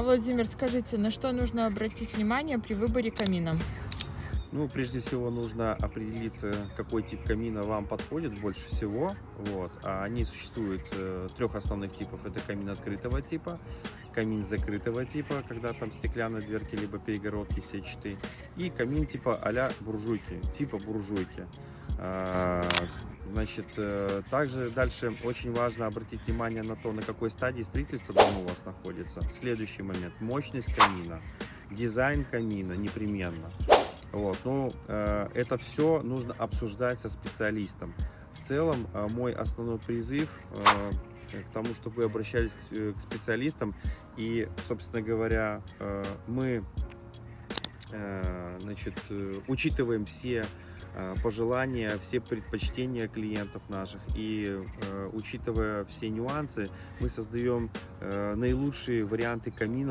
Владимир, скажите, на что нужно обратить внимание при выборе камина? Ну, прежде всего нужно определиться, какой тип камина вам подходит больше всего. Вот. А они существуют трех основных типов. Это камин открытого типа, камин закрытого типа, когда там стеклянные дверки, либо перегородки сетчатые, и камин типа а-ля буржуйки, типа буржуйки. А, Значит, также дальше очень важно обратить внимание на то, на какой стадии строительства дом у вас находится. Следующий момент – мощность камина, дизайн камина непременно. Вот, ну, это все нужно обсуждать со специалистом. В целом, мой основной призыв к тому, чтобы вы обращались к специалистам. И, собственно говоря, мы, значит, учитываем все пожелания, все предпочтения клиентов наших. И, учитывая все нюансы, мы создаем наилучшие варианты камина